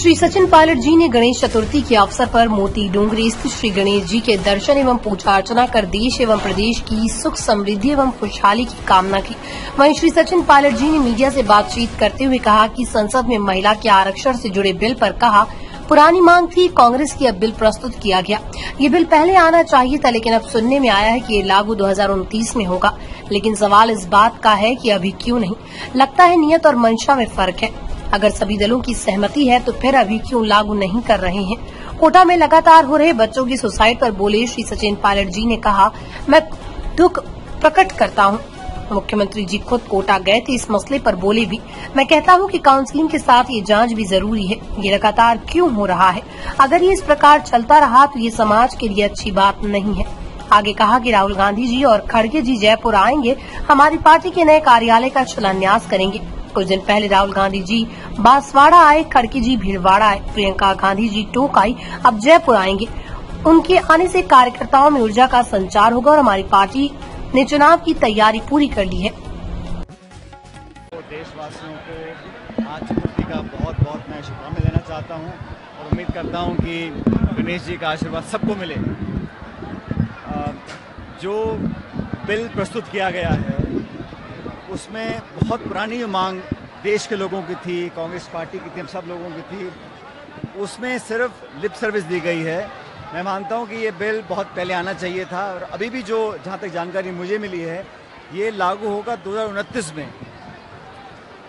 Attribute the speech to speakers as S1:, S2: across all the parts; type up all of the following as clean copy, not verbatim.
S1: श्री सचिन पायलट जी ने गणेश चतुर्थी के अवसर पर मोती डोंगरी स्थित श्री गणेश जी के दर्शन एवं पूजा अर्चना कर देश एवं प्रदेश की सुख समृद्धि एवं खुशहाली की कामना की। वहीं श्री सचिन पायलट जी ने मीडिया से बातचीत करते हुए कहा कि संसद में महिला के आरक्षण से जुड़े बिल पर कहा पुरानी मांग थी, कांग्रेस की अब बिल प्रस्तुत किया गया। ये बिल पहले आना चाहिए था, लेकिन अब सुनने में आया है कि ये लागू 2029 में होगा। लेकिन सवाल इस बात का है कि अभी क्यों नहीं? लगता है नियत और मंशा में फर्क है। अगर सभी दलों की सहमति है तो फिर अभी क्यों लागू नहीं कर रहे हैं? कोटा में लगातार हो रहे बच्चों की सुसाइड पर बोले श्री सचिन पायलट जी ने कहा, मैं दुख प्रकट करता हूं। मुख्यमंत्री जी खुद कोटा गए थे, इस मसले पर बोले भी। मैं कहता हूं कि काउंसलिंग के साथ ये जांच भी जरूरी है। ये लगातार क्यों हो रहा है? अगर ये इस प्रकार चलता रहा तो ये समाज के लिए अच्छी बात नहीं है। आगे कहा कि राहुल गांधी जी और खड़गे जी जयपुर आएंगे, हमारी पार्टी के नए कार्यालय का शिलान्यास करेंगे। कुछ दिन पहले राहुल गांधी जी बांसवाड़ा आए, खड़गे जी भीलवाड़ा आए, प्रियंका गांधी जी टोंक आई, अब जयपुर आएंगे। उनके आने से कार्यकर्ताओं में ऊर्जा का संचार होगा और हमारी पार्टी ने चुनाव की तैयारी पूरी कर ली है।
S2: देशवासियों को आज चतुर्थी का बहुत बहुत मैं शुभकामनाएं देना चाहता हूं और उम्मीद करता हूं कि गणेश जी का आशीर्वाद सबको मिले। जो बिल प्रस्तुत किया गया है उसमें बहुत पुरानी मांग देश के लोगों की थी, कांग्रेस पार्टी की थी, हम सब लोगों की थी। उसमें सिर्फ लिप सर्विस दी गई है। मैं मानता हूं कि ये बिल बहुत पहले आना चाहिए था और अभी भी जो जहां तक जानकारी मुझे मिली है ये लागू होगा 2029 में।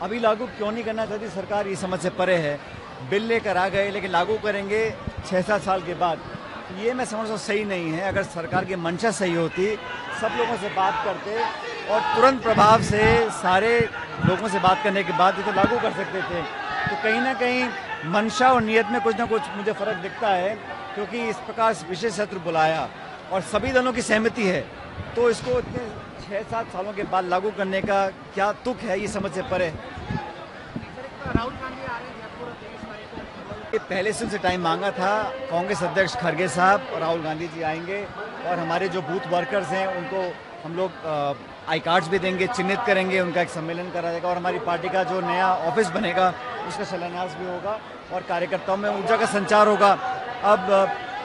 S2: अभी लागू क्यों नहीं करना चाहती सरकार, ये समझ से परे है। बिल लेकर आ गए लेकिन लागू करेंगे 6-7 साल के बाद, ये मैं समझता हूँ सही नहीं है। अगर सरकार की मंशा सही होती, सब लोगों से बात करते और तुरंत प्रभाव से सारे लोगों से बात करने के बाद ये तो लागू कर सकते थे। तो कहीं ना कहीं मंशा और नियत में कुछ ना कुछ मुझे फर्क दिखता है, क्योंकि इस प्रकार विशेष सत्र बुलाया और सभी दलों की सहमति है, तो इसको इतने 6-7 सालों के बाद लागू करने का क्या तुक है, ये समझ से परे। राहुल गांधी आ रहे हैं जयपुर, पहले से उनसे टाइम मांगा था। कांग्रेस अध्यक्ष खड़गे साहब और राहुल गांधी जी आएंगे और हमारे जो बूथ वर्कर्स हैं उनको हम लोग आई कार्ड्स भी देंगे, चिन्हित करेंगे, उनका एक सम्मेलन करा जाएगा और हमारी पार्टी का जो नया ऑफिस बनेगा उसका शिलान्यास भी होगा और कार्यकर्ताओं में ऊर्जा का संचार होगा। अब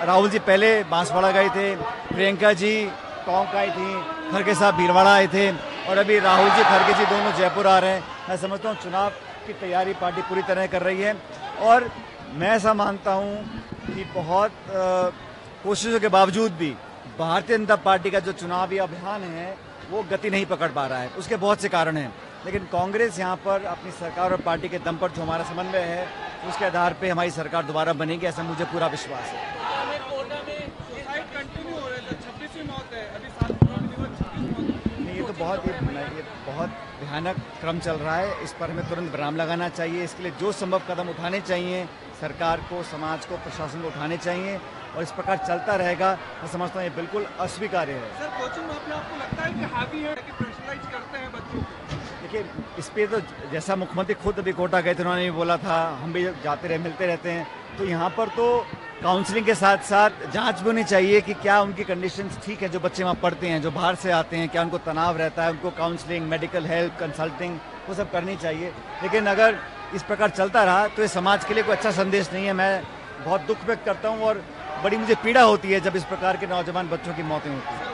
S2: राहुल जी पहले बांसवाड़ा गए थे, प्रियंका जी टोंक आई थी, खड़गे साहब भीलवाड़ा आए थे और अभी राहुल जी खड़गे जी दोनों जयपुर आ रहे हैं। मैं समझता हूँ चुनाव की तैयारी पार्टी पूरी तरह कर रही है और मैं ऐसा मानता हूँ कि बहुत कोशिशों के बावजूद भी भारतीय जनता पार्टी का जो चुनावी अभियान है वो गति नहीं पकड़ पा रहा है। उसके बहुत से कारण हैं, लेकिन कांग्रेस यहाँ पर अपनी सरकार और पार्टी के दम पर जो हमारा समन्वय है उसके आधार पे हमारी सरकार दोबारा बनेगी, ऐसा मुझे पूरा विश्वास है। ये तो बहुत भयानक क्रम चल रहा है, इस पर हमें तुरंत विराम लगाना चाहिए। इसके लिए जो संभव कदम उठाने चाहिए सरकार को, समाज को, प्रशासन को उठाने चाहिए और इस प्रकार चलता रहेगा मैं समझता हूँ ये बिल्कुल अस्वीकार्य है।
S3: सर, कोचिंग में आपको लगता है कि हावी है कि प्रेशराइज करते हैं बच्चों को?
S2: देखिए, इस पे तो जैसा मुख्यमंत्री खुद अभी कोटा गए थे, उन्होंने भी बोला था, हम भी जाते रहे, मिलते रहते हैं, तो यहाँ पर तो काउंसलिंग के साथ साथ जांच भी होनी चाहिए कि क्या उनकी कंडीशंस ठीक है। जो बच्चे वहाँ पढ़ते हैं, जो बाहर से आते हैं, क्या उनको तनाव रहता है, उनको काउंसलिंग, मेडिकल हेल्प, कंसल्टिंग वो सब करनी चाहिए। लेकिन अगर इस प्रकार चलता रहा तो ये समाज के लिए कोई अच्छा संदेश नहीं है। मैं बहुत दुख व्यक्त करता हूँ और बड़ी मुझे पीड़ा होती है जब इस प्रकार के नौजवान बच्चों की मौतें होती हैं।